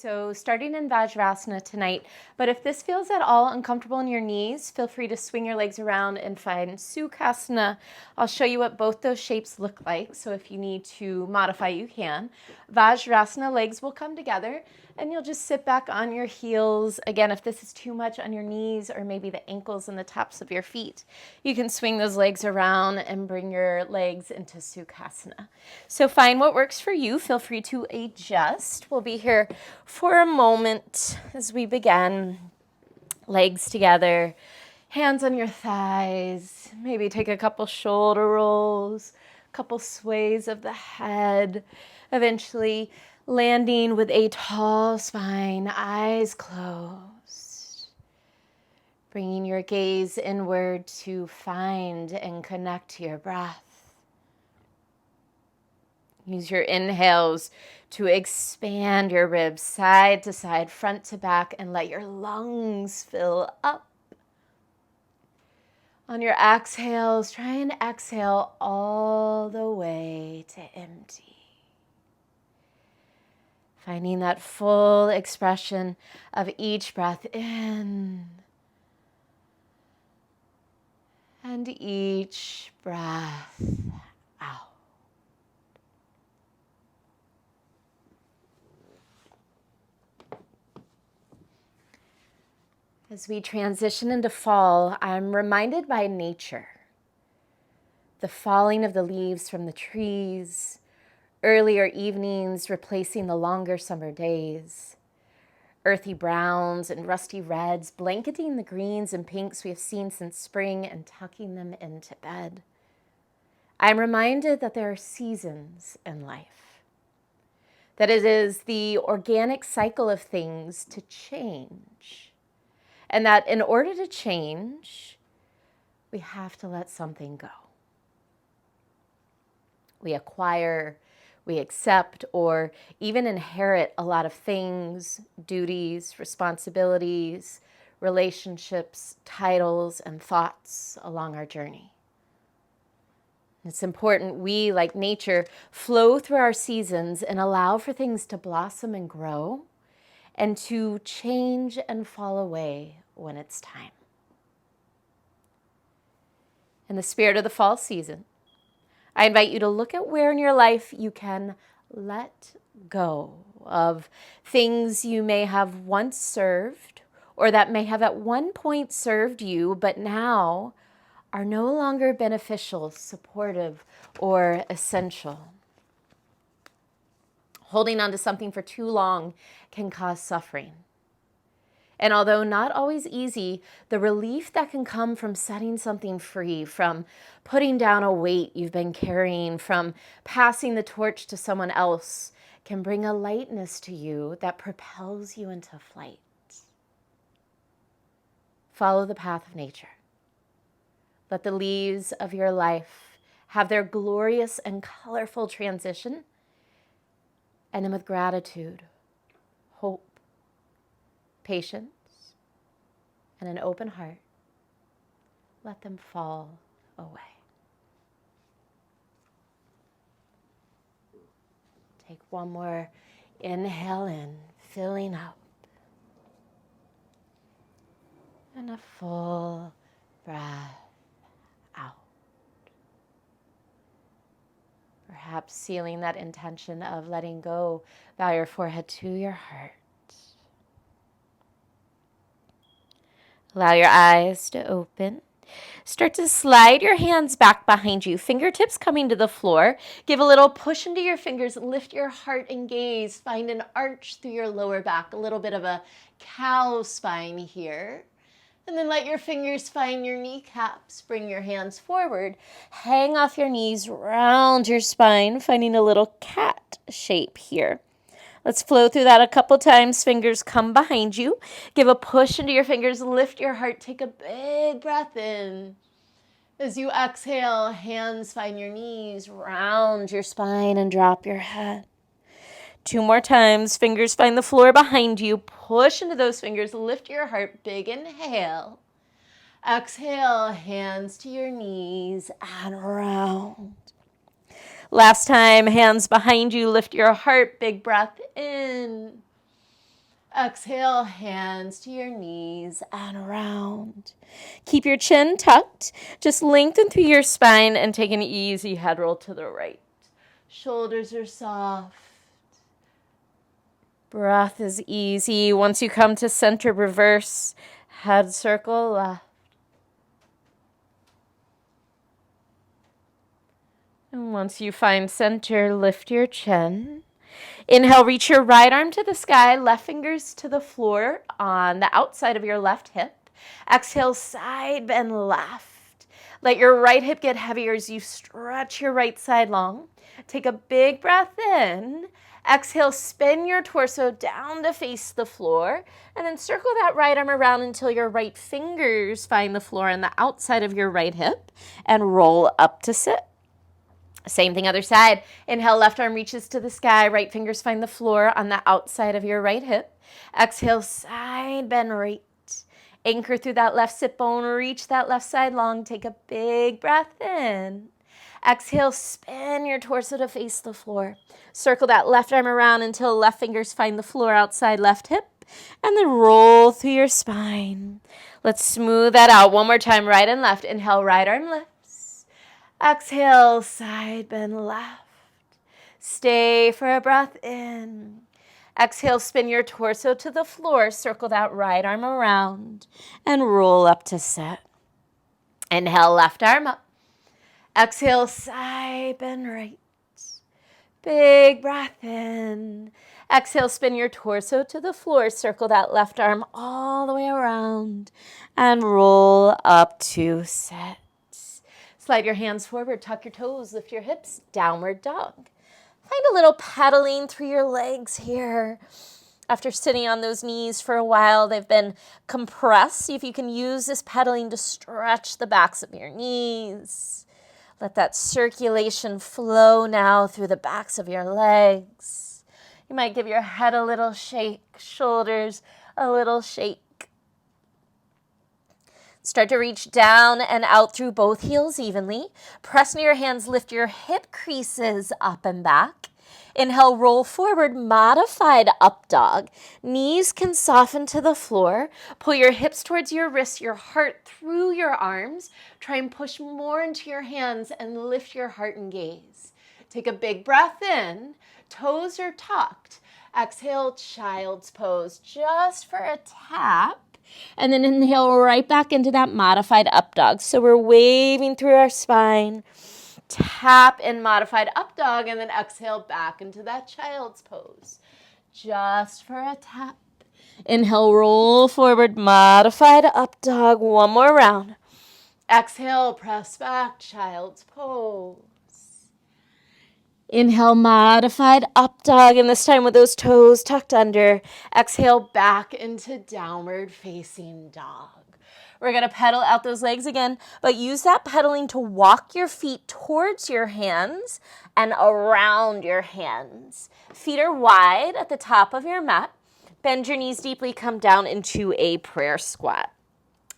So starting in Vajrasana tonight, but if this feels at all uncomfortable in your knees, feel free to swing your legs around and find Sukhasana. I'll show you what both those shapes look like, so if you need to modify, you can. Vajrasana, legs will come together, and you'll just sit back on your heels. Again, if this is too much on your knees or maybe the ankles and the tops of your feet, you can swing those legs around and bring your legs into Sukhasana. So find what works for you. Feel free to adjust. We'll be here for a moment as we begin. Legs together, hands on your thighs. Maybe take a couple shoulder rolls, a couple sways of the head. Eventually landing with a tall spine, eyes closed. Bringing your gaze inward to find and connect to your breath. Use your inhales to expand your ribs side to side, front to back, and let your lungs fill up. On your exhales, try and exhale all the way to empty. Finding that full expression of each breath in and each breath out. As we transition into fall, I'm reminded by nature. The falling of the leaves from the trees, earlier evenings replacing the longer summer days, earthy browns and rusty reds blanketing the greens and pinks we have seen since spring and tucking them into bed. I'm reminded that there are seasons in life, that it is the organic cycle of things to change. And that in order to change, we have to let something go. We acquire, we accept, or even inherit a lot of things, duties, responsibilities, relationships, titles, and thoughts along our journey. It's important we, like nature, flow through our seasons and allow for things to blossom and grow, and to change and fall away when it's time. In the spirit of the fall season, I invite you to look at where in your life you can let go of things you may have once served, or that may have at one point served you, but now are no longer beneficial, supportive, or essential. Holding on to something for too long can cause suffering. And although not always easy, the relief that can come from setting something free, from putting down a weight you've been carrying, from passing the torch to someone else, can bring a lightness to you that propels you into flight. Follow the path of nature. Let the leaves of your life have their glorious and colorful transition, and then with gratitude, hope, patience, and an open heart, let them fall away. Take one more inhale in, filling up, and a full breath out. Perhaps sealing that intention of letting go, bow your forehead to your heart. Allow your eyes to open. Start to slide your hands back behind you, fingertips coming to the floor. Give a little push into your fingers, lift your heart and gaze. Find an arch through your lower back, a little bit of a cow spine here. And then let your fingers find your kneecaps. Bring your hands forward. Hang off your knees, round your spine, finding a little cat shape here. Let's flow through that a couple times. Fingers come behind you. Give a push into your fingers. Lift your heart. Take a big breath in. As you exhale, hands find your knees. Round your spine and drop your head. 2 more times. Fingers find the floor behind you. Push into those fingers. Lift your heart. Big inhale. Exhale, hands to your knees and round. Last time, hands behind you, lift your heart, big breath in. Exhale, hands to your knees and around. Keep your chin tucked. Just lengthen through your spine and take an easy head roll to the right. Shoulders are soft. Breath is easy. Once you come to center, reverse. Head circle left. And once you find center, lift your chin. Inhale, reach your right arm to the sky, left fingers to the floor on the outside of your left hip. Exhale, side bend left. Let your right hip get heavier as you stretch your right side long. Take a big breath in. Exhale, spin your torso down to face the floor, and then circle that right arm around until your right fingers find the floor on the outside of your right hip, and roll up to sit. Same thing, other side. Inhale, left arm reaches to the sky. Right fingers find the floor on the outside of your right hip. Exhale, side bend right. Anchor through that left sit bone. Reach that left side long. Take a big breath in. Exhale, spin your torso to face the floor. Circle that left arm around until left fingers find the floor outside left hip. And then roll through your spine. Let's smooth that out. One more time, right and left. Inhale, right arm lifts. Exhale, side bend left. Stay for a breath in. Exhale, spin your torso to the floor. Circle that right arm around and roll up to sit. Inhale, left arm up. Exhale, side bend right. Big breath in. Exhale, spin your torso to the floor. Circle that left arm all the way around and roll up to sit. Slide your hands forward, tuck your toes, lift your hips, downward dog. Find a little pedaling through your legs here. After sitting on those knees for a while, they've been compressed. See if you can use this pedaling to stretch the backs of your knees. Let that circulation flow now through the backs of your legs. You might give your head a little shake, shoulders a little shake. Start to reach down and out through both heels evenly. Press into your hands, lift your hip creases up and back. Inhale, roll forward, modified up dog. Knees can soften to the floor. Pull your hips towards your wrists, your heart through your arms. Try and push more into your hands and lift your heart and gaze. Take a big breath in. Toes are tucked. Exhale, child's pose, just for a tap. And then inhale right back into that modified up dog. So we're waving through our spine. Tap in modified up dog and then exhale back into that child's pose. Just for a tap. Inhale, roll forward, modified up dog. One more round. Exhale, press back, child's pose. Inhale, modified up dog, and this time with those toes tucked under. Exhale, back into downward facing dog. We're going to pedal out those legs again, but use that pedaling to walk your feet towards your hands and around your hands. Feet are wide at the top of your mat. Bend your knees deeply, come down into a prayer squat.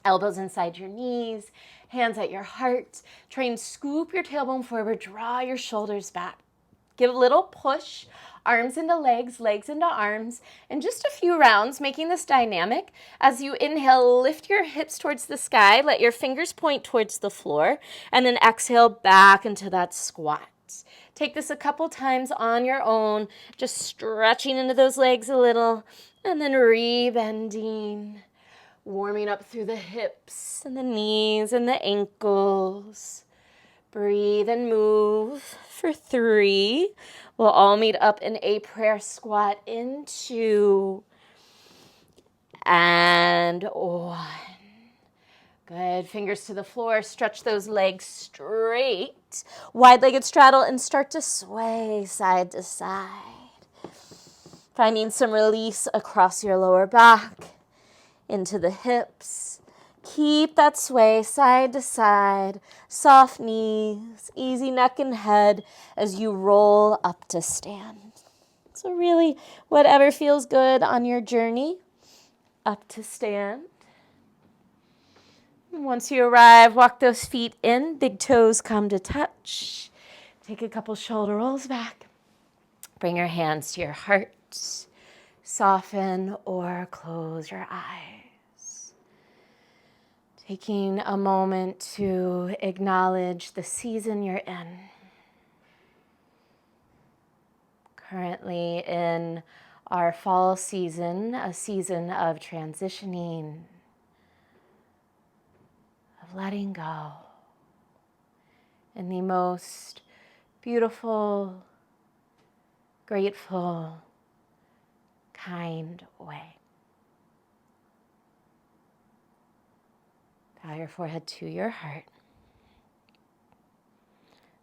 Elbows inside your knees, hands at your heart. Try and scoop your tailbone forward, draw your shoulders back. Give a little push, arms into legs, legs into arms, and just a few rounds, making this dynamic. As you inhale, lift your hips towards the sky, let your fingers point towards the floor, and then exhale back into that squat. Take this a couple times on your own, just stretching into those legs a little, and then rebending, warming up through the hips and the knees and the ankles. Breathe and move for 3. We'll all meet up in a prayer squat in 2 and 1. Good. Fingers to the floor. Stretch those legs straight. Wide-legged straddle and start to sway side to side. Finding some release across your lower back, into the hips. Keep that sway side to side, soft knees, easy neck and head as you roll up to stand. So really, whatever feels good on your journey, up to stand. Once you arrive, walk those feet in, big toes come to touch. Take a couple shoulder rolls back. Bring your hands to your heart. Soften or close your eyes. Taking a moment to acknowledge the season you're in. Currently in our fall season, a season of transitioning, of letting go in the most beautiful, grateful, kind way. Bow your forehead to your heart.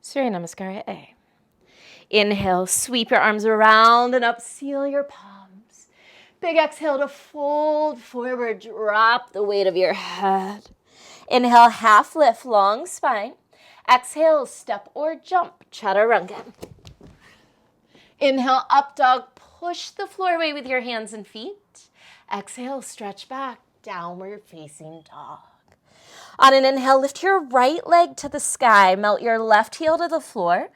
Surya Namaskara A. Inhale, sweep your arms around and up, seal your palms. Big exhale to fold forward, drop the weight of your head. Inhale, half lift, long spine. Exhale, step or jump, chaturanga. Inhale, up dog, push the floor away with your hands and feet. Exhale, stretch back, downward facing dog. On an inhale, lift your right leg to the sky, melt your left heel to the floor.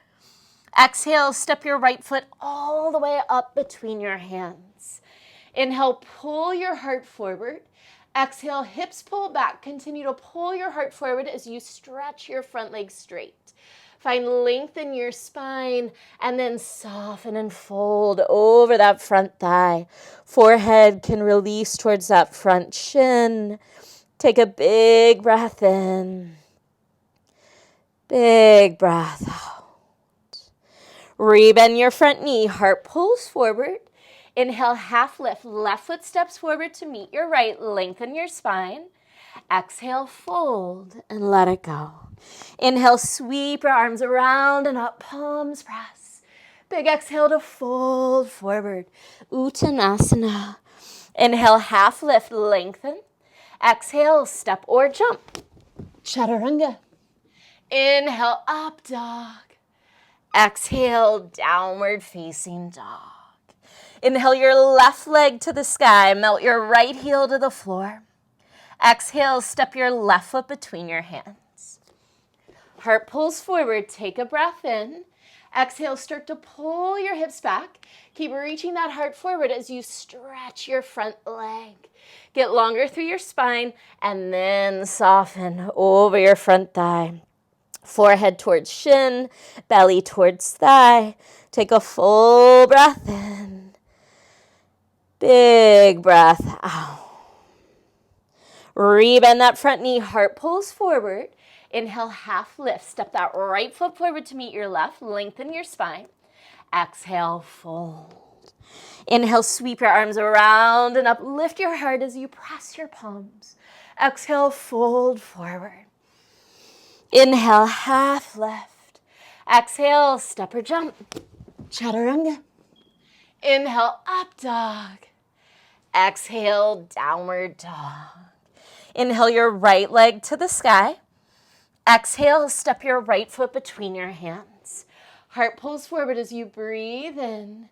Exhale, step your right foot all the way up between your hands. Inhale, pull your heart forward. Exhale, hips pull back. Continue to pull your heart forward as you stretch your front leg straight. Find length in your spine and then soften and fold over that front thigh. Forehead can release towards that front shin. Take a big breath in. Big breath out. Rebend your front knee. Heart pulls forward. Inhale, half lift. Left foot steps forward to meet your right. Lengthen your spine. Exhale, fold and let it go. Inhale, sweep your arms around and up. Palms press. Big exhale to fold forward. Uttanasana. Inhale, half lift. Lengthen. Exhale, step or jump. Chaturanga. Inhale, up dog. Exhale, downward facing dog. Inhale your left leg to the sky. Melt your right heel to the floor. Exhale, step your left foot between your hands. Heart pulls forward. Take a breath in. Exhale, start to pull your hips back. Keep reaching that heart forward as you stretch your front leg. Get longer through your spine and then soften over your front thigh. Forehead towards shin, belly towards thigh. Take a full breath in. Big breath out. Rebend that front knee, heart pulls forward. Inhale, half lift. Step that right foot forward to meet your left. Lengthen your spine. Exhale, fold. Inhale, sweep your arms around and up. Lift your heart as you press your palms. Exhale, fold forward. Inhale, half lift. Exhale, step or jump. Chaturanga. Inhale, up dog. Exhale, downward dog. Inhale your right leg to the sky. Exhale, step your right foot between your hands. Heart pulls forward as you breathe in.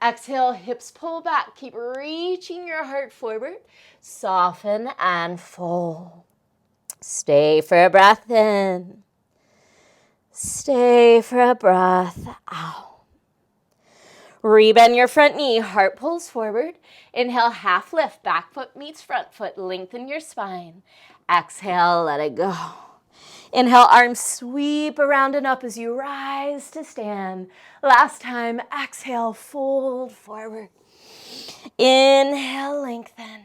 Exhale, hips pull back. Keep reaching your heart forward. Soften and fold. Stay for a breath in. Stay for a breath out. Rebend your front knee. Heart pulls forward. Inhale, half lift. Back foot meets front foot. Lengthen your spine. Exhale, let it go. Inhale, arms sweep around and up as you rise to stand. Last time, exhale, fold forward. Inhale, lengthen.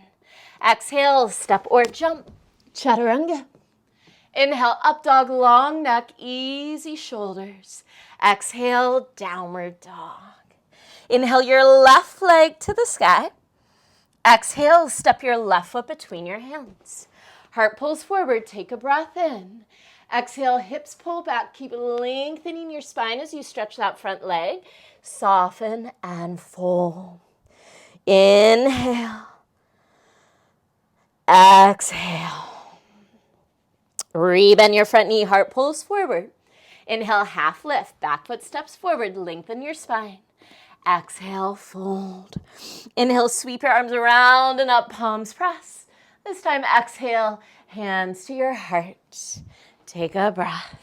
Exhale, step or jump. Chaturanga. Inhale, up dog, long neck, easy shoulders. Exhale, downward dog. Inhale your left leg to the sky. Exhale, step your left foot between your hands. Heart pulls forward, take a breath in. Exhale, hips pull back. Keep lengthening your spine as you stretch that front leg. Soften and fold. Inhale. Exhale. Rebend your front knee. Heart pulls forward. Inhale, half lift. Back foot steps forward. Lengthen your spine. Exhale, fold. Inhale, sweep your arms around and up. Palms press. This time, exhale, hands to your heart. Take a breath.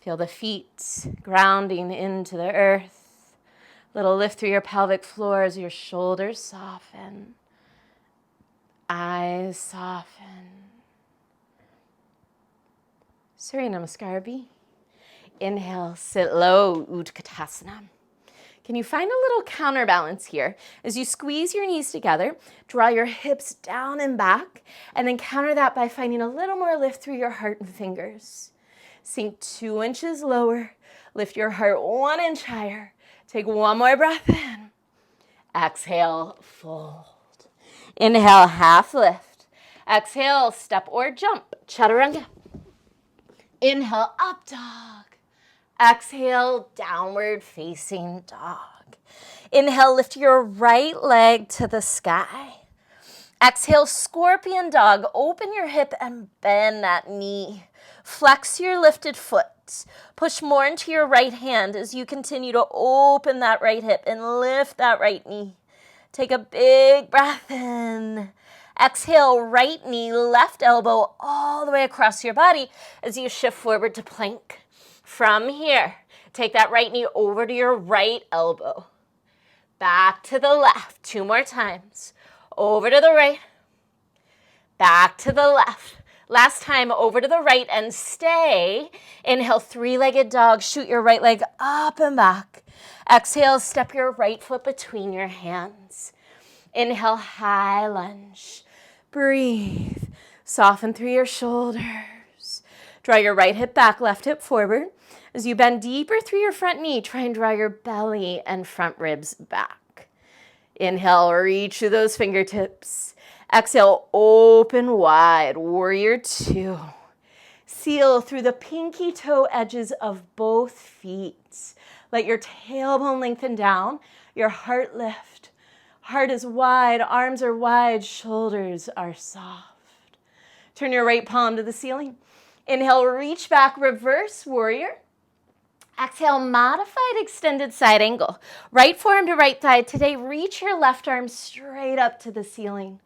Feel the feet grounding into the earth. Little lift through your pelvic floor as your shoulders soften. Eyes soften. Surya Namaskar B. Inhale, sit low, Utkatasana. Can you find a little counterbalance here? As you squeeze your knees together, draw your hips down and back, and then counter that by finding a little more lift through your heart and fingers. Sink 2 inches lower, lift your heart 1 inch higher. Take one more breath in. Exhale, fold. Inhale, half lift. Exhale, step or jump, chaturanga. Inhale, up dog. Exhale, downward facing dog. Inhale, lift your right leg to the sky. Exhale, scorpion dog. Open your hip and bend that knee. Flex your lifted foot. Push more into your right hand as you continue to open that right hip and lift that right knee. Take a big breath in. Exhale, right knee, left elbow all the way across your body as you shift forward to plank. From here, take that right knee over to your right elbow. Back to the left. 2 more times. Over to the right. Back to the left. Last time, over to the right and stay. Inhale, 3-legged dog. Shoot your right leg up and back. Exhale, step your right foot between your hands. Inhale, high lunge. Breathe. Soften through your shoulders. Draw your right hip back, left hip forward. As you bend deeper through your front knee, try and draw your belly and front ribs back. Inhale, reach through those fingertips. Exhale, open wide, warrior 2. Seal through the pinky toe edges of both feet. Let your tailbone lengthen down, your heart lift. Heart is wide, arms are wide, shoulders are soft. Turn your right palm to the ceiling. Inhale, reach back, reverse warrior. Exhale, modified extended side angle. Right forearm to right thigh. Today, reach your left arm straight up to the ceiling.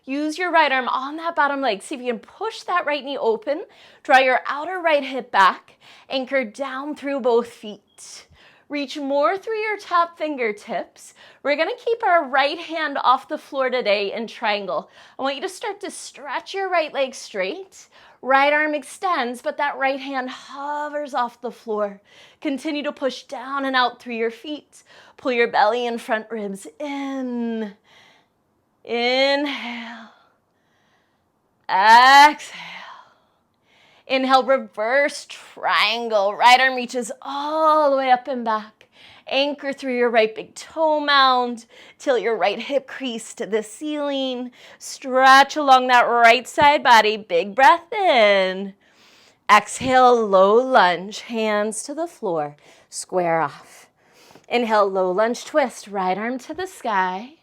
Use your right arm on that bottom leg. See if you can push that right knee open. Draw your outer right hip back. Anchor down through both feet. Reach more through your top fingertips. We're going to keep our right hand off the floor today in triangle. I want you to start to stretch your right leg straight. Right arm extends, but that right hand hovers off the floor. Continue to push down and out through your feet. Pull your belly and front ribs in. Inhale. Exhale. Inhale, reverse triangle. Right arm reaches all the way up and back. Anchor through your right big toe mound. Tilt your right hip crease to the ceiling. Stretch along that right side body. Big breath in. Exhale, low lunge. Hands to the floor. Square off. Inhale, low lunge twist. Right arm to the sky.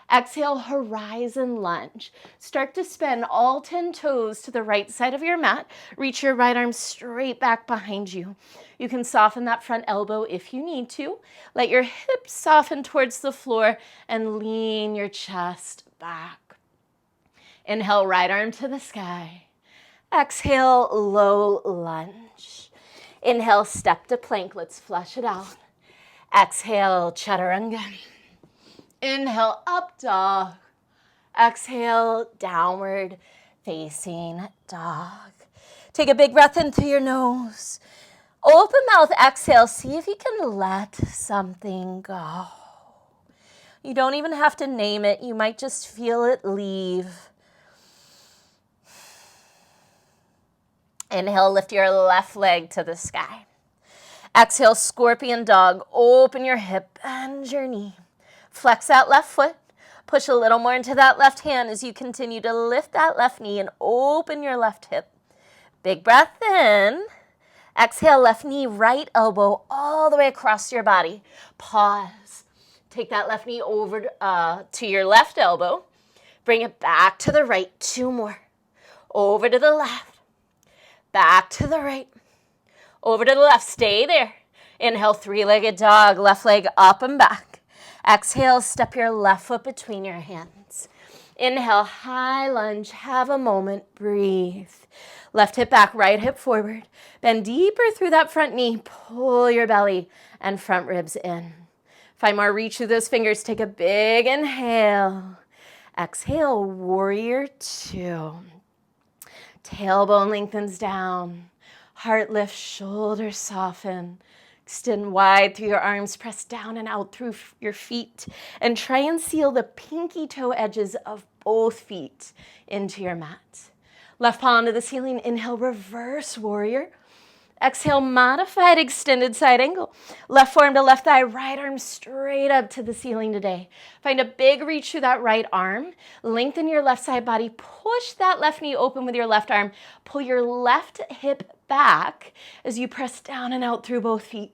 Exhale, horizon lunge. Start to spin all 10 toes to the right side of your mat. Reach your right arm straight back behind you. You can soften that front elbow if you need to. Let your hips soften towards the floor and lean your chest back. Inhale, right arm to the sky. Exhale, low lunge. Inhale, step to plank. Let's flush it out. Exhale, chaturanga. Inhale, up dog. Exhale, downward facing dog. Take a big breath in through your nose. Open mouth, exhale. See if you can let something go. You don't even have to name it. You might just feel it leave. Inhale, lift your left leg to the sky. Exhale, scorpion dog. Open your hip, bend your knee. Flex that left foot. Push a little more into that left hand as you continue to lift that left knee and open your left hip. Big breath in. Exhale, left knee, right elbow all the way across your body. Pause. Take that left knee over to your left elbow. Bring it back to the right. 2 more. Over to the left. Back to the right. Over to the left. Stay there. Inhale, 3-legged dog. Left leg up and back. Exhale, step your left foot between your hands. Inhale, high lunge. Have a moment. Breathe. Left hip back, right hip forward. Bend deeper through that front knee. Pull your belly and front ribs in. Find more reach through those fingers. Take a big inhale. Exhale, warrior two. Tailbone lengthens down. Heart lifts, shoulders soften. Extend wide through your arms, press down and out through your feet, and try and seal the pinky toe edges of both feet into your mat. Left palm to the ceiling, inhale, reverse warrior. Exhale, modified extended side angle. Left forearm to left thigh, right arm straight up to the ceiling today. Find a big reach through that right arm. Lengthen your left side body. Push that left knee open with your left arm. Pull your left hip back as you press down and out through both feet.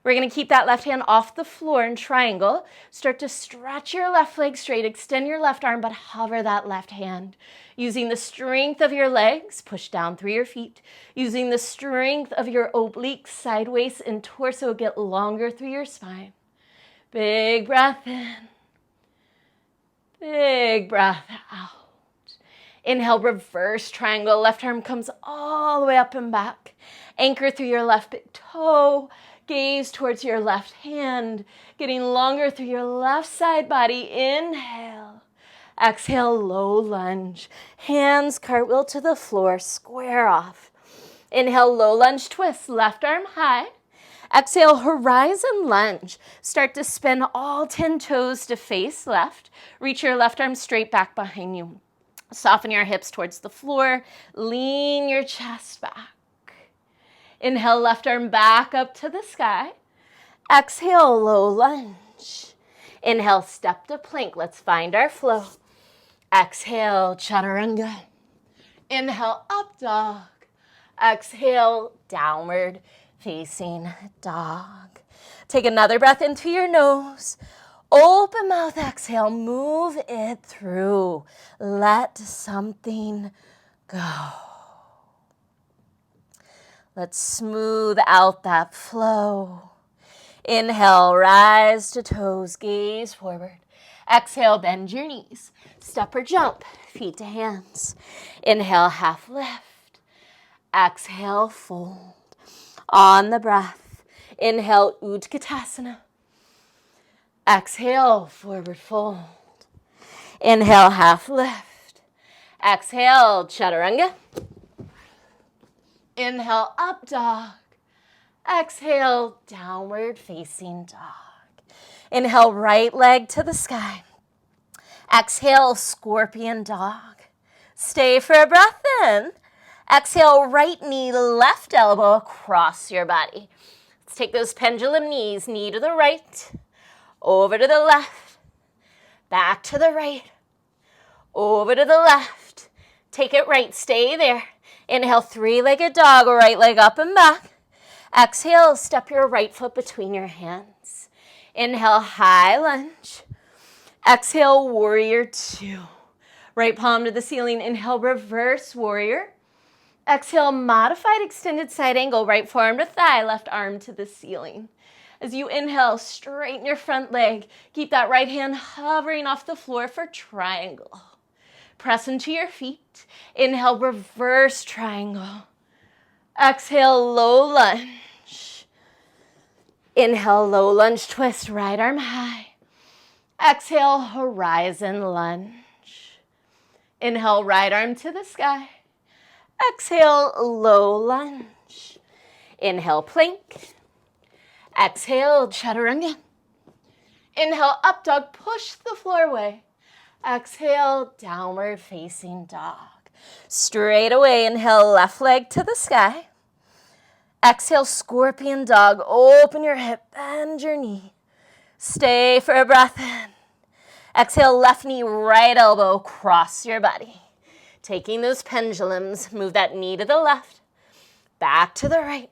We're going to keep that left hand off the floor in triangle. Start to stretch your left leg straight. Extend your left arm, but hover that left hand. Using the strength of your legs, push down through your feet. Using the strength of your obliques, sideways, and torso, get longer through your spine. Big breath in. Big breath out. Inhale, reverse triangle. Left arm comes all the way up and back. Anchor through your left big toe. Gaze towards your left hand. Getting longer through your left side body. Inhale. Exhale, low lunge. Hands cartwheel to the floor. Square off. Inhale, low lunge twist. Left arm high. Exhale, horizon lunge. Start to spin all 10 toes to face left. Reach your left arm straight back behind you. Soften your hips towards the floor. Lean your chest back. Inhale, left arm back up to the sky. Exhale, low lunge. Inhale, step to plank. Let's find our flow. Exhale, chaturanga. Inhale, up dog. Exhale, downward facing dog. Take another breath in through your nose. Open mouth, exhale, move it through. Let something go. Let's smooth out that flow. Inhale, rise to toes, gaze forward. Exhale, bend your knees. Step or jump, feet to hands. Inhale, half lift. Exhale, fold. On the breath, inhale, Utkatasana. Exhale, forward fold. Inhale, half lift. Exhale, chaturanga. Inhale, up dog. Exhale, downward facing dog. Inhale, right leg to the sky. Exhale, scorpion dog. Stay for a breath in. Exhale, right knee, left elbow across your body. Let's take those pendulum knees, knee to the right, over to the left, back to the right, over to the left. Take it right, stay there. Inhale, three-legged dog, right leg up and back. Exhale, step your right foot between your hands. Inhale, high lunge. Exhale, warrior two. Right palm to the ceiling. Inhale, reverse warrior. Exhale, modified extended side angle. Right forearm to thigh, left arm to the ceiling. As you inhale, straighten your front leg. Keep that right hand hovering off the floor for triangle. Press into your feet. Inhale, reverse triangle. Exhale, low lunge. Inhale, low lunge twist, right arm high. Exhale, horizon lunge. Inhale, right arm to the sky. Exhale, low lunge. Inhale, plank. Exhale, chaturanga. Inhale, up dog, push the floor away. Exhale, downward facing dog. Straight away, inhale, left leg to the sky. Exhale, scorpion dog. Open your hip, bend your knee. Stay for a breath in. Exhale, left knee, right elbow across your body. Taking those pendulums, move that knee to the left, back to the right,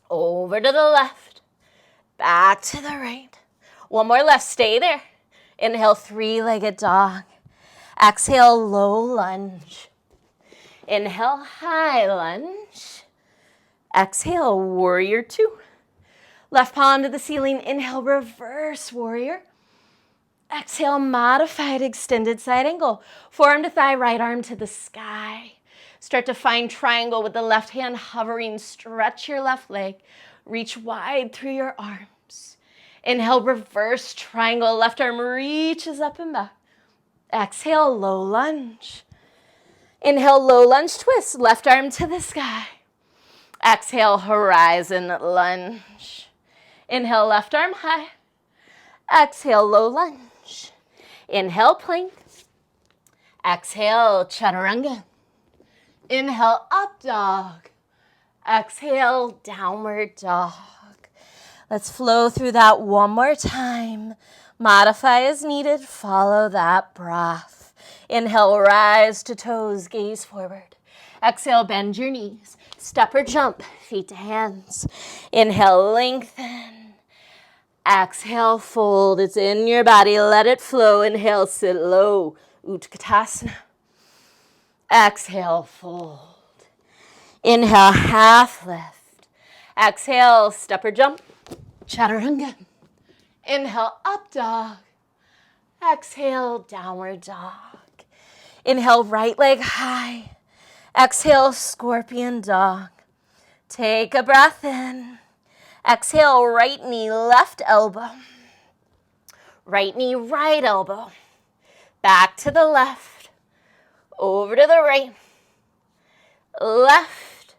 over to the left, back to the right. One more left, stay there. Inhale, three-legged dog. Exhale, low lunge. Inhale, high lunge. Exhale, warrior two. Left palm to the ceiling. Inhale, reverse warrior. Exhale, modified extended side angle. Forearm to thigh, right arm to the sky. Start to find triangle with the left hand hovering. Stretch your left leg. Reach wide through your arms. Inhale, reverse triangle. Left arm reaches up and back. Exhale, low lunge. Inhale, low lunge twist. Left arm to the sky. Exhale, horizon lunge. Inhale, left arm high. Exhale, low lunge. Inhale, plank. Exhale, chaturanga. Inhale, up dog. Exhale, downward dog. Let's flow through that one more time. Modify as needed. Follow that breath. Inhale, rise to toes, gaze forward. Exhale, bend your knees. Step or jump, feet to hands. Inhale, lengthen. Exhale, fold. It's in your body. Let it flow. Inhale, sit low. Utkatasana. Exhale, fold. Inhale, half lift. Exhale, step or jump. Chaturanga. Inhale, up dog. Exhale, downward dog. Inhale, right leg high. Exhale, scorpion dog. Take a breath in. Exhale, right knee, left elbow. Right knee, right elbow. Back to the left. Over to the right. Left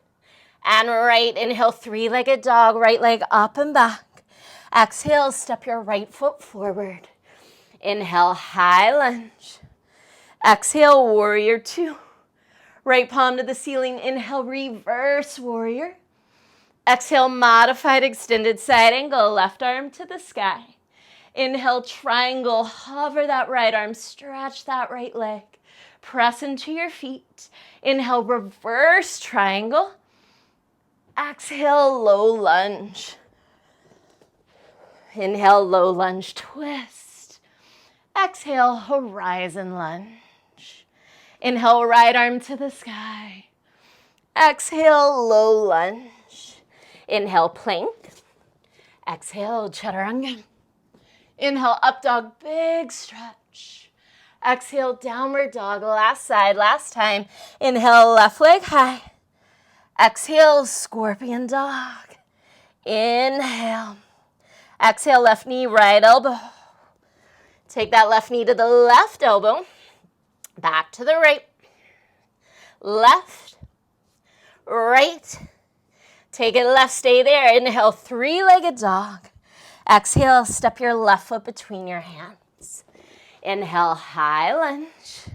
and right. Inhale, three-legged dog. Right leg up and back. Exhale, step your right foot forward. Inhale, high lunge. Exhale, warrior two. Right palm to the ceiling. Inhale, reverse warrior. Exhale, modified extended side angle. Left arm to the sky. Inhale, triangle. Hover that right arm. Stretch that right leg. Press into your feet. Inhale, reverse triangle. Exhale, low lunge. Inhale, low lunge twist. Exhale, horizon lunge. Inhale, right arm to the sky. Exhale, low lunge. Inhale, plank. Exhale, chaturanga. Inhale, up dog, big stretch. Exhale, downward dog, last side, last time. Inhale, left leg high. Exhale, scorpion dog. Inhale. Exhale, left knee, right elbow. Take that left knee to the left elbow. Back to the right. Left. Right. Take it left, stay there. Inhale, three-legged dog. Exhale, step your left foot between your hands. Inhale, high lunge.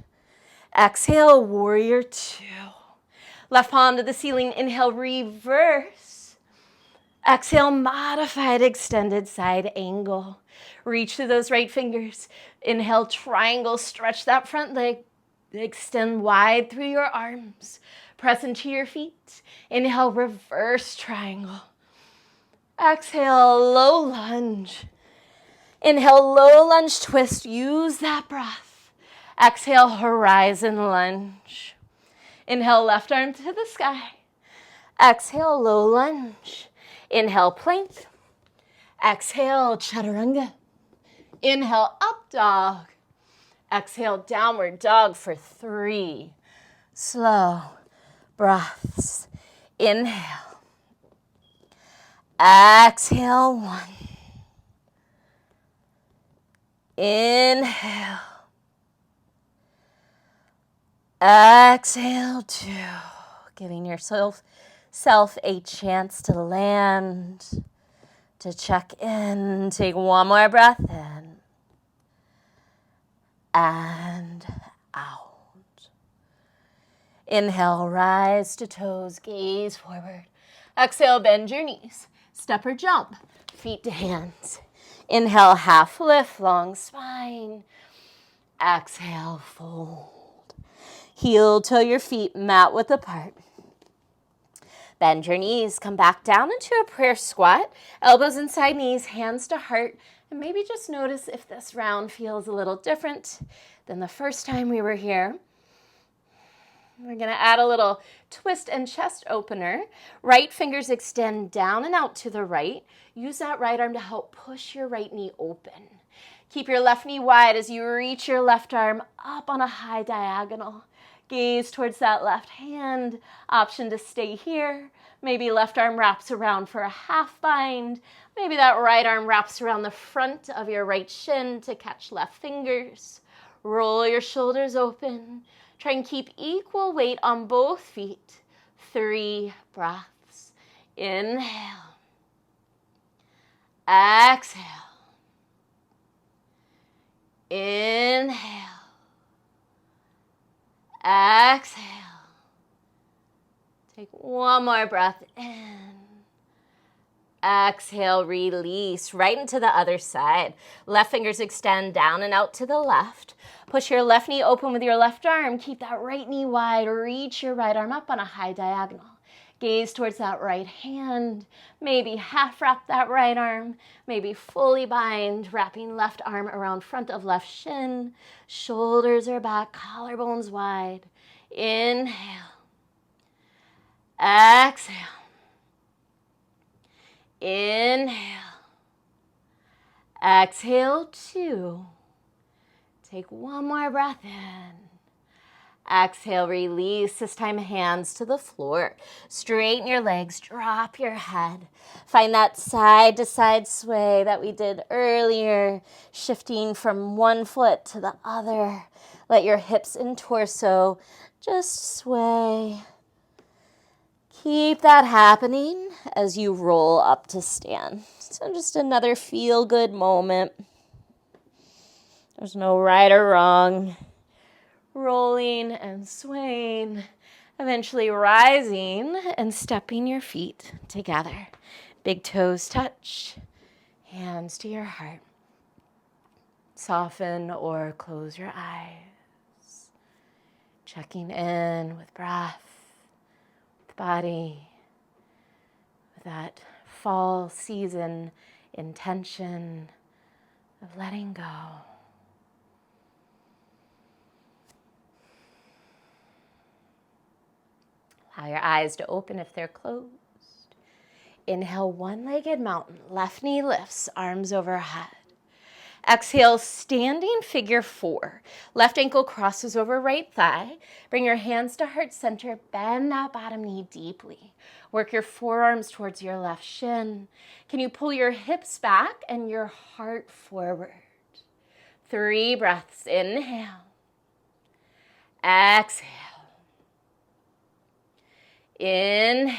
Exhale, warrior two. Left palm to the ceiling. Inhale, reverse. Exhale, modified extended side angle. Reach through those right fingers. Inhale, triangle. Stretch that front leg. Extend wide through your arms. Press into your feet. Inhale, reverse triangle. Exhale, low lunge. Inhale, low lunge twist. Use that breath. Exhale, horizon lunge. Inhale, left arm to the sky. Exhale, low lunge. Inhale, plank. Exhale, chaturanga. Inhale, up dog. Exhale, downward dog for 3 slow breaths. Inhale. Exhale, 1. Inhale. Exhale, 2. Giving yourself a chance to land, to check in. Take one more breath in and out. Inhale, rise to toes, gaze forward. Exhale, bend your knees. Step or jump, feet to hands. Inhale, half lift, long spine. Exhale, fold. Heel toe your feet mat width apart. Bend your knees, come back down into a prayer squat. Elbows inside knees, hands to heart. And maybe just notice if this round feels a little different than the first time we were here. We're gonna add a little twist and chest opener. Right fingers extend down and out to the right. Use that right arm to help push your right knee open. Keep your left knee wide as you reach your left arm up on a high diagonal. Gaze towards that left hand. Option to stay here. Maybe left arm wraps around for a half bind. Maybe that right arm wraps around the front of your right shin to catch left fingers. Roll your shoulders open. Try and keep equal weight on both feet. 3 breaths. Inhale. Exhale. Inhale. Exhale. Take one more breath in. Exhale, release right into the other side. Left fingers extend down and out to the left. Push your left knee open with your left arm. Keep that right knee wide. Reach your right arm up on a high diagonal. Gaze towards that right hand. Maybe half wrap that right arm. Maybe fully bind, wrapping left arm around front of left shin. Shoulders are back, collarbones wide. Inhale. Exhale. Inhale. Exhale, 2. Take one more breath in. Exhale, release. This time, hands to the floor. Straighten your legs, drop your head. Find that side to side sway that we did earlier, shifting from one foot to the other. Let your hips and torso just sway. Keep that happening as you roll up to stand. So just another feel-good moment. There's no right or wrong. Rolling and swaying, eventually rising and stepping your feet together. Big toes touch, hands to your heart. Soften or close your eyes. Checking in with breath, with body, with that fall season intention of letting go. Allow your eyes to open if they're closed. Inhale, one-legged mountain. Left knee lifts, arms overhead. Exhale, standing figure 4. Left ankle crosses over right thigh. Bring your hands to heart center. Bend that bottom knee deeply. Work your forearms towards your left shin. Can you pull your hips back and your heart forward? 3 breaths. Inhale. Exhale. Inhale.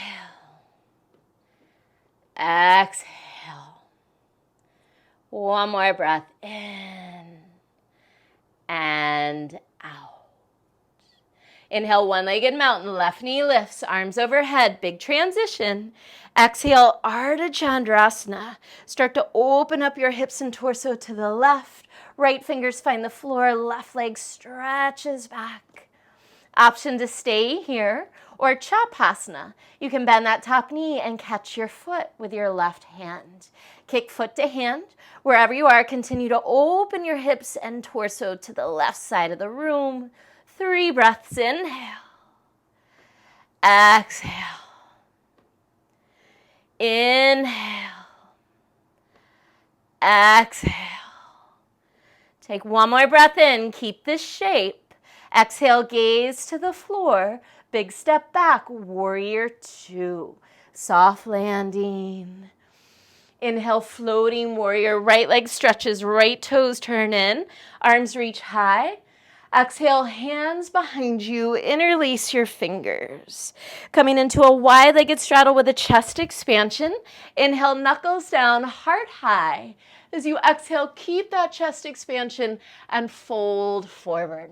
Exhale. One more breath in and out. Inhale, one-legged mountain. Left knee lifts, arms overhead. Big transition. Exhale, Ardha Chandrasana. Start to open up your hips and torso to the left. Right fingers find the floor. Left leg stretches back. Option to stay here or Chapasana. You can bend that top knee and catch your foot with your left hand. Kick foot to hand. Wherever you are, continue to open your hips and torso to the left side of the room. 3 breaths. Inhale. Exhale. Inhale. Exhale. Take one more breath in. Keep this shape. Exhale, gaze to the floor. Big step back, warrior 2. Soft landing. Inhale, floating warrior. Right leg stretches, right toes turn in. Arms reach high. Exhale, hands behind you. Interlace your fingers. Coming into a wide-legged straddle with a chest expansion. Inhale, knuckles down, heart high. As you exhale, keep that chest expansion and fold forward.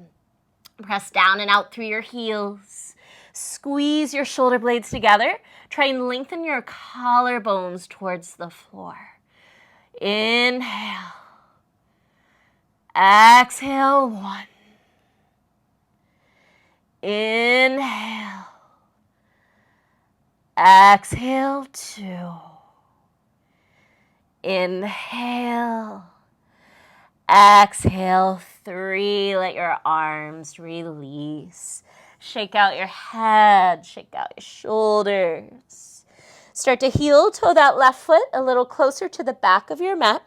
Press down and out through your heels. Squeeze your shoulder blades together. Try and lengthen your collarbones towards the floor. Inhale. Exhale, 1. Inhale. Exhale, 2. Inhale. Exhale, 3. Let your arms release. Shake out your head. Shake out your shoulders. Start to heel toe that left foot a little closer to the back of your mat.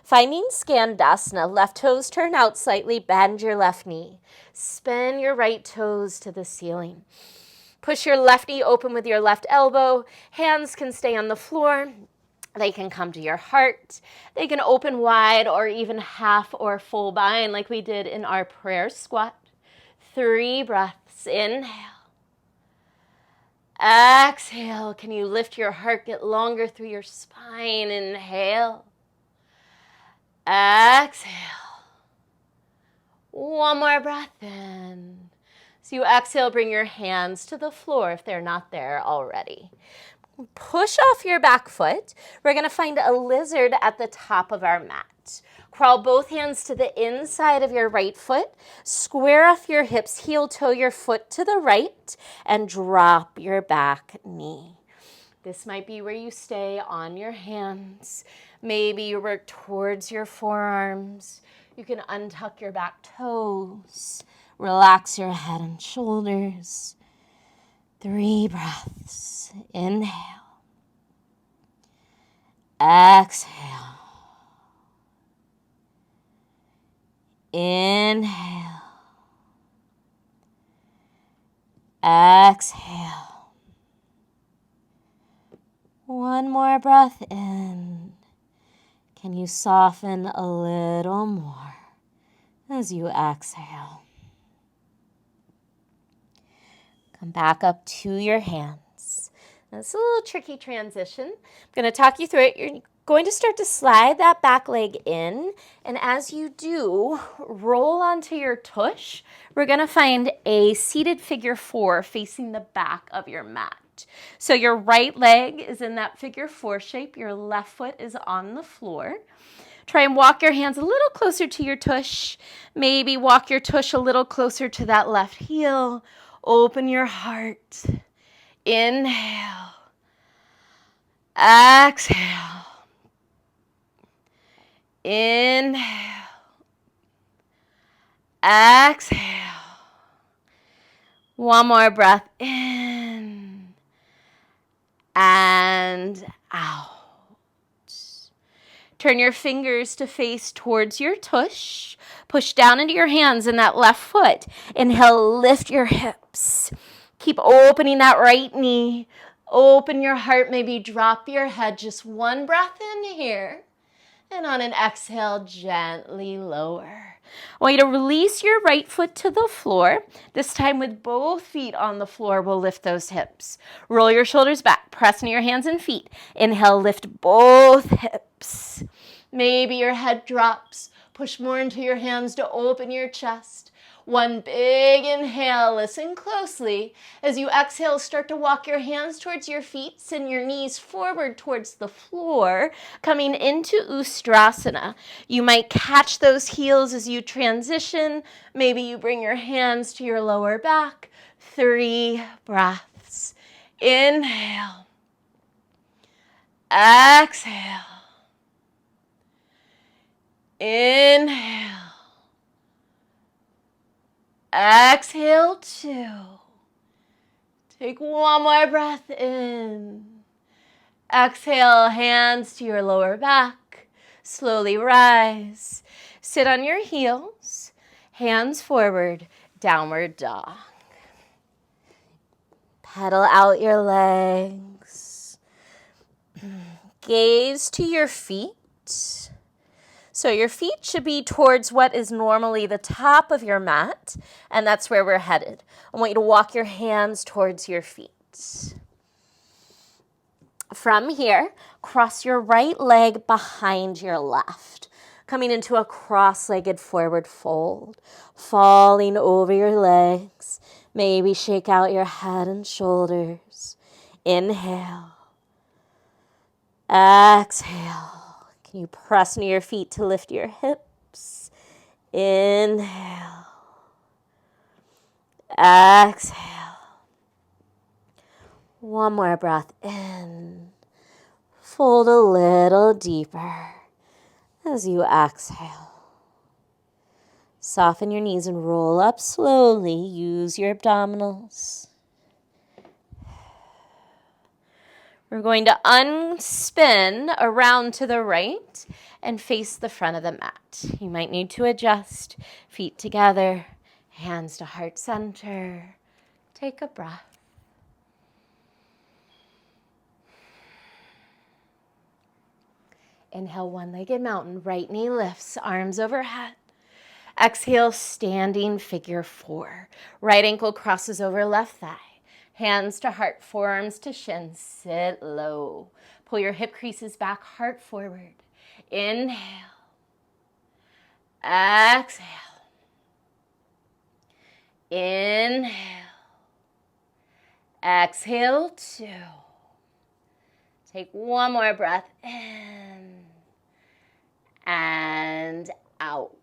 Finding Skandasana, left toes turn out slightly, bend your left knee. Spin your right toes to the ceiling. Push your left knee open with your left elbow. Hands can stay on the floor. They can come to your heart. They can open wide or even half or full bind like we did in our prayer squat. 3 breaths. Inhale. Exhale. Can you lift your heart, get longer through your spine? Inhale. Exhale. One more breath in. So you exhale, bring your hands to the floor if they're not there already. Push off your back foot. We're going to find a lizard at the top of our mat. Crawl both hands to the inside of your right foot. Square off your hips, heel toe your foot to the right, and drop your back knee. This might be where you stay on your hands. Maybe you work towards your forearms. You can untuck your back toes. Relax your head and shoulders. 3 breaths. Inhale. Exhale. Inhale. Exhale. One more breath in. Can you soften a little more as you exhale? Come back up to your hands. Now, it's a little tricky transition. I'm going to talk you through it. You're going to start to slide that back leg in, and as you do, roll onto your tush. We're going to find a seated figure 4 facing the back of your mat. So your right leg is in that figure 4 shape. Your left foot is on the floor. Try and walk your hands a little closer to your tush. Maybe walk your tush a little closer to that left heel. Open your heart. Inhale. Exhale. Inhale. Exhale. One more breath in and out. Turn your fingers to face towards your tush. Push down into your hands in that left foot. Inhale, lift your hips. Keep opening that right knee. Open your heart, maybe drop your head. Just one breath in here. And on an exhale, gently lower. I want you to release your right foot to the floor. This time with both feet on the floor, we'll lift those hips. Roll your shoulders back. Press into your hands and feet. Inhale, lift both hips. Maybe your head drops. Push more into your hands to open your chest. One big inhale. Listen closely. As you exhale, start to walk your hands towards your feet. Send your knees forward towards the floor, coming into Ustrasana. You might catch those heels as you transition. Maybe you bring your hands to your lower back. 3 breaths. Inhale. Exhale. Inhale. Exhale 2. Take one more breath in. Exhale, hands to your lower back. Slowly rise. Sit on your heels. Hands forward, downward dog. Pedal out your legs. Gaze to your feet. So your feet should be towards what is normally the top of your mat, and that's where we're headed. I want you to walk your hands towards your feet. From here, cross your right leg behind your left, coming into a cross-legged forward fold, falling over your legs. Maybe shake out your head and shoulders. Inhale. Exhale. Can you press into your feet to lift your hips? Inhale. Exhale. One more breath in. Fold a little deeper as you exhale. Soften your knees and roll up slowly. Use your abdominals. We're going to unspin around to the right and face the front of the mat. You might need to adjust. Feet together, hands to heart center. Take a breath. Inhale, one-legged mountain. Right knee lifts, arms overhead. Exhale, standing figure 4. Right ankle crosses over left thigh. Hands to heart, forearms to shins. Sit low. Pull your hip creases back, heart forward. Inhale. Exhale. Inhale. Exhale, 2. Take one more breath in and out.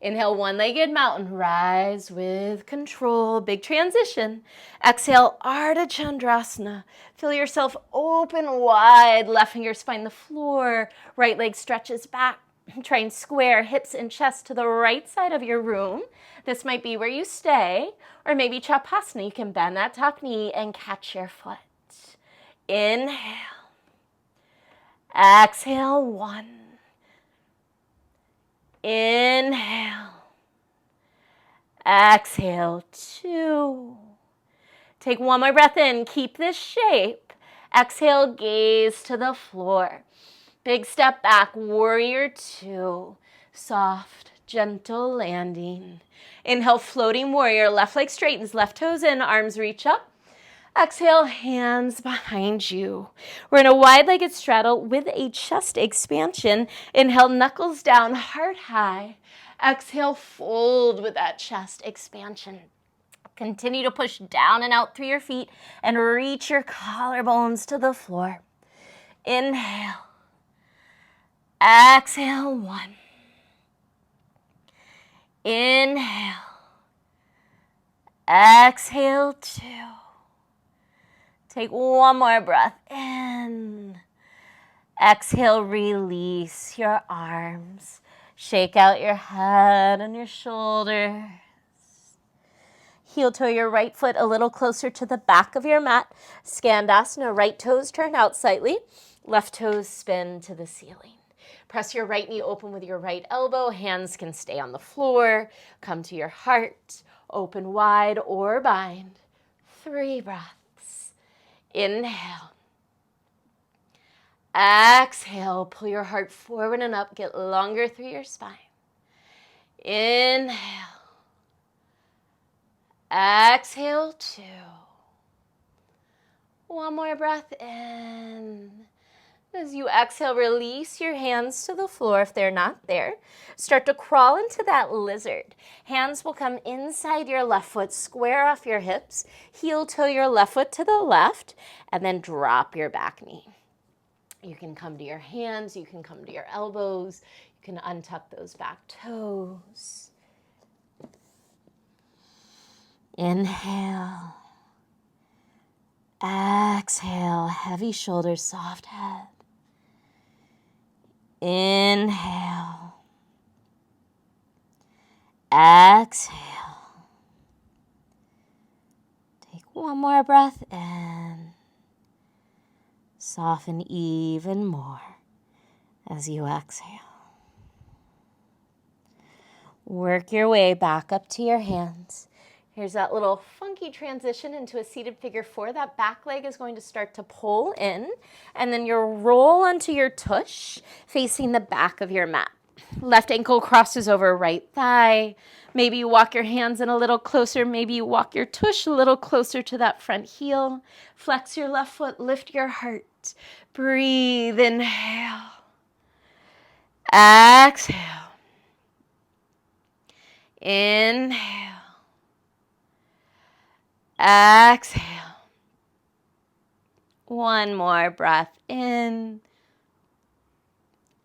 Inhale, one-legged mountain, rise with control, big transition. Exhale, Ardha Chandrasana. Feel yourself open wide, left fingers find the floor, right leg stretches back. Try and square hips and chest to the right side of your room. This might be where you stay, or maybe Chapasana. You can bend that top knee and catch your foot. Inhale. Exhale, 1. Inhale. Exhale, 2. Take one more breath in. Keep this shape. Exhale, gaze to the floor. Big step back, warrior 2. Soft, gentle landing. Inhale, floating warrior. Left leg straightens, left toes in, arms reach up. Exhale, hands behind you. We're in a wide-legged straddle with a chest expansion. Inhale, knuckles down, heart high. Exhale, fold with that chest expansion. Continue to push down and out through your feet and reach your collarbones to the floor. Inhale. Exhale, 1. Inhale. Exhale, 2. Take one more breath in. Exhale, release your arms. Shake out your head and your shoulders. Heel toe your right foot a little closer to the back of your mat. Skandasana, right toes turn out slightly. Left toes spin to the ceiling. Press your right knee open with your right elbow. Hands can stay on the floor. Come to your heart. Open wide or bind. 3 breaths. Inhale. Exhale, pull your heart forward and up. Get longer through your spine. Inhale. Exhale, 2. One more breath in. As you exhale, release your hands to the floor if they're not there. Start to crawl into that lizard. Hands will come inside your left foot, square off your hips, heel toe your left foot to the left, and then drop your back knee. You can come to your hands, you can come to your elbows, you can untuck those back toes. Inhale. Exhale, heavy shoulders, soft head. Inhale. Exhale. Take one more breath in. Soften even more as you exhale. Work your way back up to your hands. Here's that little funky transition into a seated figure 4. That back leg is going to start to pull in, and then you'll roll onto your tush facing the back of your mat. Left ankle crosses over right thigh. Maybe you walk your hands in a little closer. Maybe you walk your tush a little closer to that front heel. Flex your left foot, lift your heart. Breathe, inhale. Exhale. Inhale. Exhale. One more breath in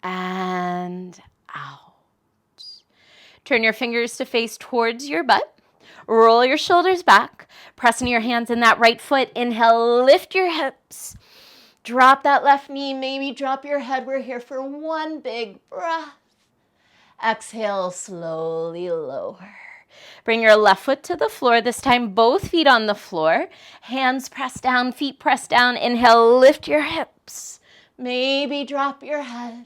and out. Turn your fingers to face towards your butt. Roll your shoulders back. Pressing your hands in that right foot. Inhale, lift your hips. Drop that left knee. Maybe drop your head. We're here for one big breath. Exhale, slowly lower. Bring your left foot to the floor. This time, both feet on the floor. Hands press down, feet press down. Inhale, lift your hips. Maybe drop your head.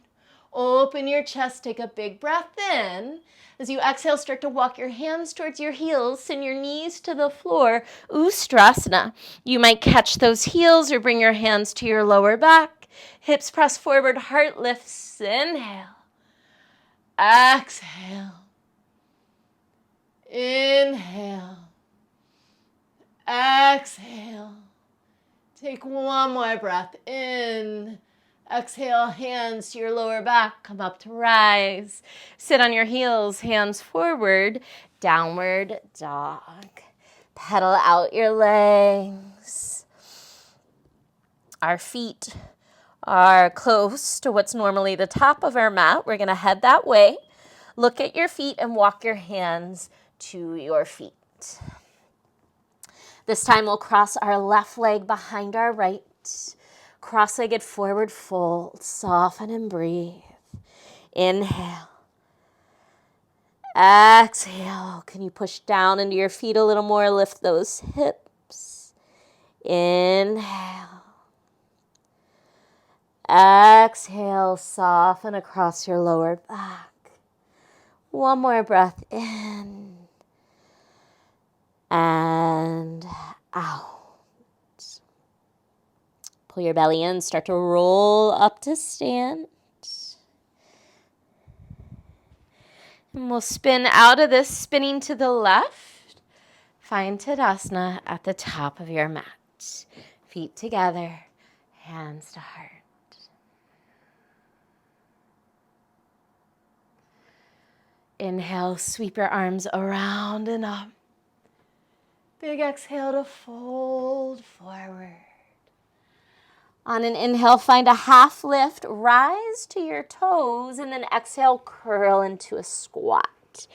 Open your chest, take a big breath in. As you exhale, start to walk your hands towards your heels, send your knees to the floor, Ustrasana. You might catch those heels or bring your hands to your lower back. Hips press forward, heart lifts. Inhale. Exhale. Inhale. Exhale. Take one more breath in. Exhale, hands to your lower back. Come up to rise. Sit on your heels, hands forward. Downward dog. Pedal out your legs. Our feet are close to what's normally the top of our mat. We're going to head that way. Look at your feet and walk your hands to your feet. This time we'll cross our left leg behind our right. Cross-legged forward fold. Soften and breathe. Inhale. Exhale. Can you push down into your feet a little more? Lift those hips. Inhale. Exhale. Soften across your lower back. One more breath in. And out. Pull your belly in, start to roll up to stand. And we'll spin out of this, spinning to the left. Find Tadasana at the top of your mat. Feet together, hands to heart. Inhale, sweep your arms around and up. Big exhale to fold forward. On an inhale, find a half lift, rise to your toes, and then exhale, curl into a squat.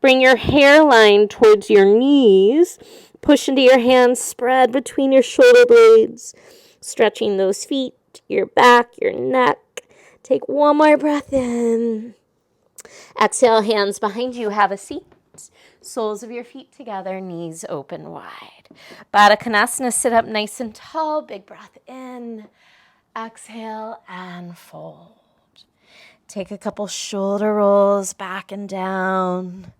Bring your hairline towards your knees. Push into your hands, spread between your shoulder blades, stretching those feet, your back, your neck. Take one more breath in. Exhale, hands behind you, have a seat. Soles of your feet together, knees open wide. Baddha Konasana, sit up nice and tall. Big breath in. Exhale and fold. Take a couple shoulder rolls back and down.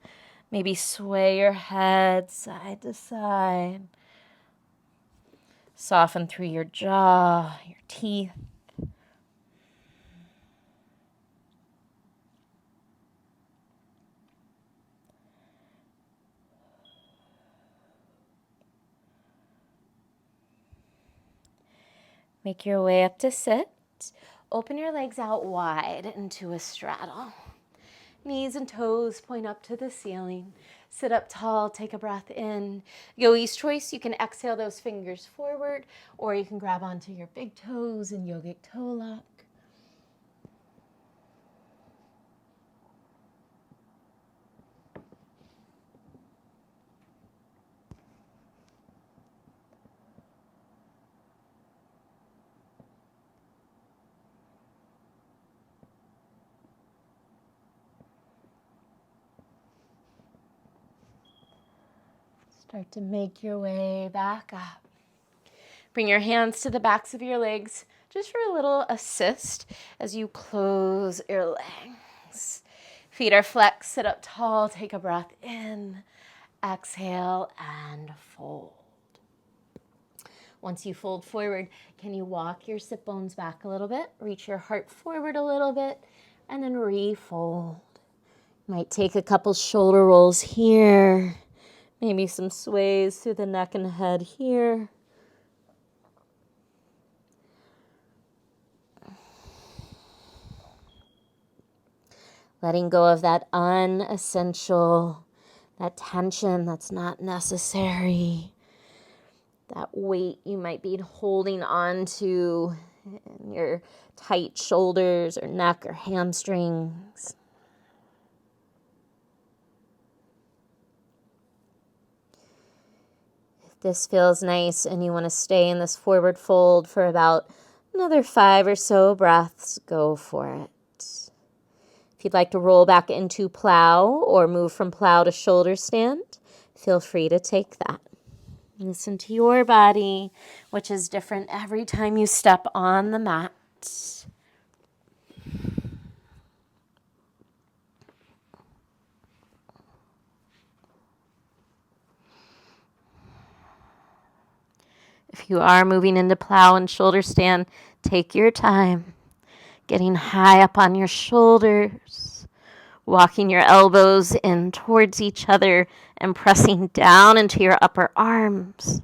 Maybe sway your head side to side. Soften through your jaw, your teeth. Make your way up to sit. Open your legs out wide into a straddle. Knees and toes point up to the ceiling. Sit up tall, take a breath in. Yogi's choice, you can exhale those fingers forward, or you can grab onto your big toes in yogic toe lock. Start to make your way back up. Bring your hands to the backs of your legs just for a little assist as you close your legs. Feet are flexed, sit up tall, take a breath in, exhale, and fold. Once you fold forward, can you walk your sit bones back a little bit, reach your heart forward a little bit, and then refold. Might take a couple shoulder rolls here. Maybe some sways through the neck and head here. Letting go of that unessential, that tension that's not necessary, that weight you might be holding on to in your tight shoulders or neck or hamstrings. This feels nice and you want to stay in this forward fold for about another 5 or so breaths, go for it. If you'd like to roll back into plow or move from plow to shoulder stand, feel free to take that. Listen to your body, which is different every time you step on the mat. If you are moving into plow and shoulder stand, take your time. Getting high up on your shoulders, walking your elbows in towards each other and pressing down into your upper arms.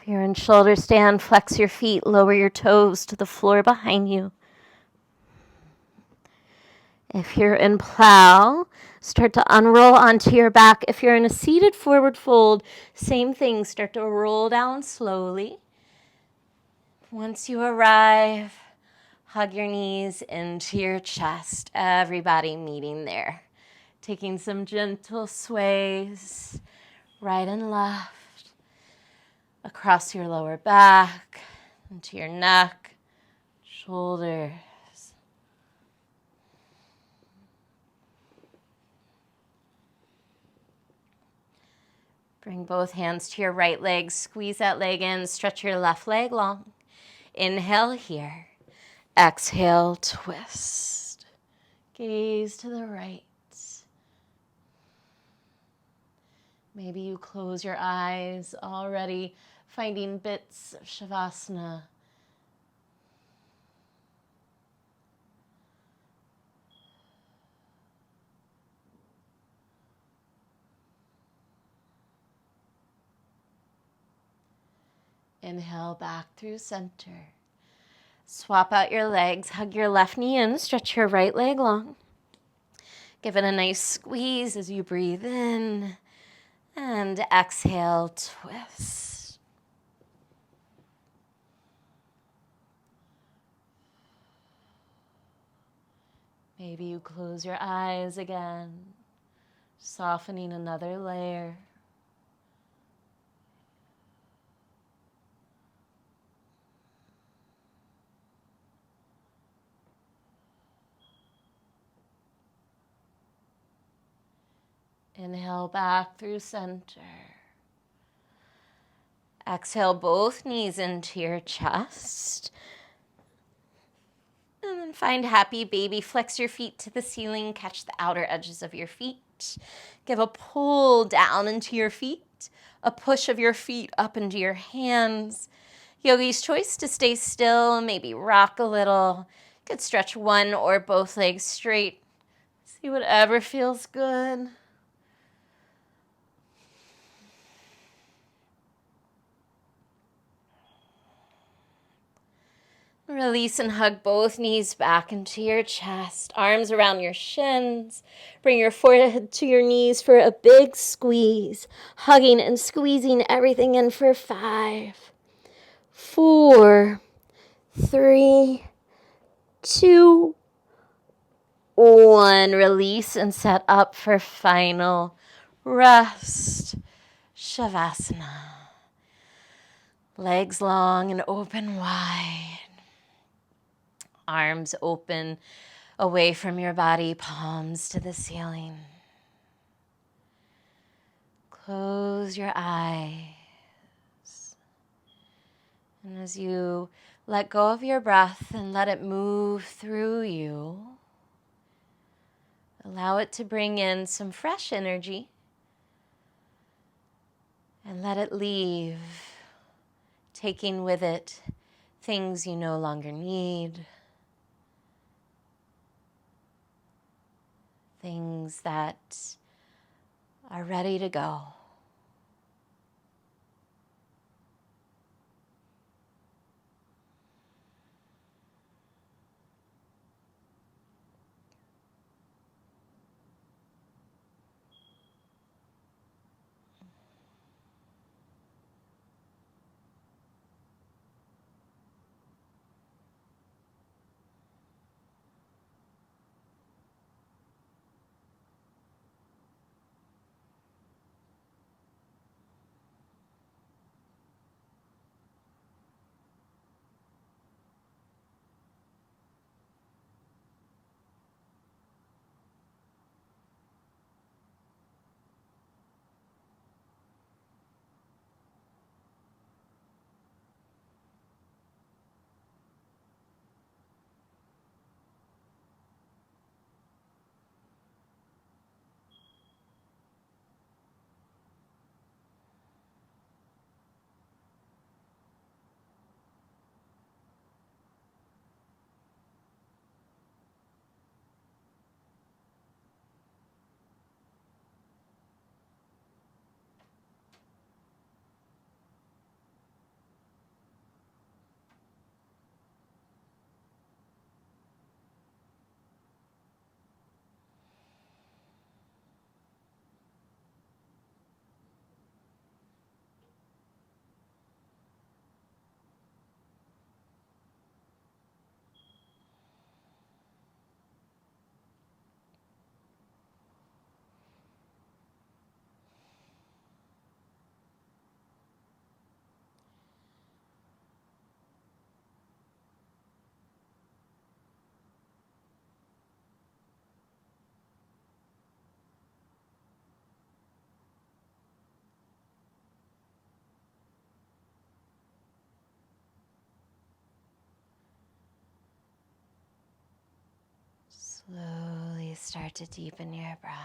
If you're in shoulder stand, flex your feet, lower your toes to the floor behind you. If you're in plow, start to unroll onto your back. If you're in a seated forward fold, same thing, start to roll down slowly. Once you arrive, hug your knees into your chest, everybody meeting there. Taking some gentle sways, right and left, across your lower back, into your neck, shoulders. Bring both hands to your right leg, squeeze that leg in, stretch your left leg long. Inhale here, exhale, twist. Gaze to the right. Maybe you close your eyes already, finding bits of Shavasana. Inhale back through center. Swap out your legs, hug your left knee in, stretch your right leg long. Give it a nice squeeze as you breathe in. And exhale, twist. Maybe you close your eyes again, softening another layer. Inhale back through center. Exhale both knees into your chest. And then find happy baby. Flex your feet to the ceiling. Catch the outer edges of your feet. Give a pull down into your feet. A push of your feet up into your hands. Yogi's choice to stay still, maybe rock a little. You could stretch one or both legs straight. See whatever feels good. Release and hug both knees back into your chest, arms around your shins. Bring your forehead to your knees for a big squeeze, hugging and squeezing everything in for 5, 4, 3, 2, 1. Release and set up for final rest. Shavasana. Legs long and open wide. Arms open away from your body, palms to the ceiling. Close your eyes. And as you let go of your breath and let it move through you, allow it to bring in some fresh energy and let it leave, taking with it things you no longer need, things that are ready to go. Slowly start to deepen your breath.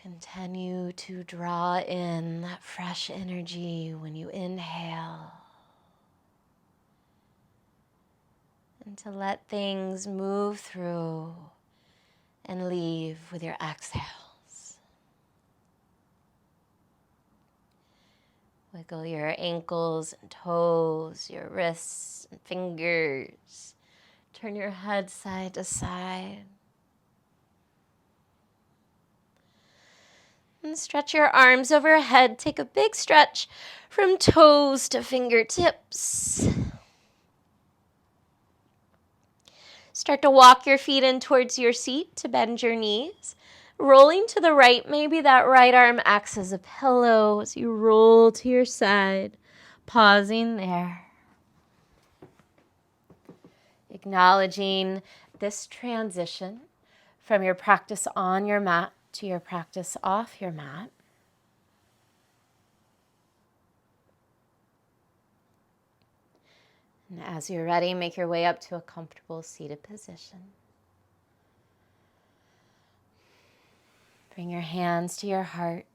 Continue to draw in that fresh energy when you inhale, and to let things move through and leave with your exhales. Wiggle your ankles and toes, your wrists and fingers. Turn your head side to side. And stretch your arms overhead. Take a big stretch from toes to fingertips. Start to walk your feet in towards your seat to bend your knees. Rolling to the right, maybe that right arm acts as a pillow as you roll to your side. Pausing there. Acknowledging this transition from your practice on your mat to your practice off your mat. And as you're ready, make your way up to a comfortable seated position. Bring your hands to your heart.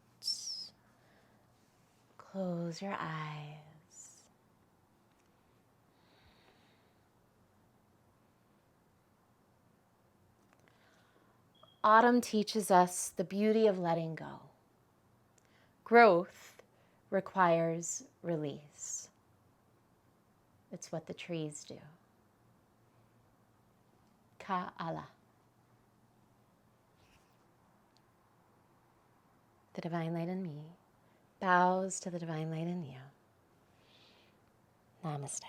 Close your eyes. Autumn teaches us the beauty of letting go. Growth requires release. It's what the trees do. Ka'ala. The divine light in me bows to the divine light in you. Namaste.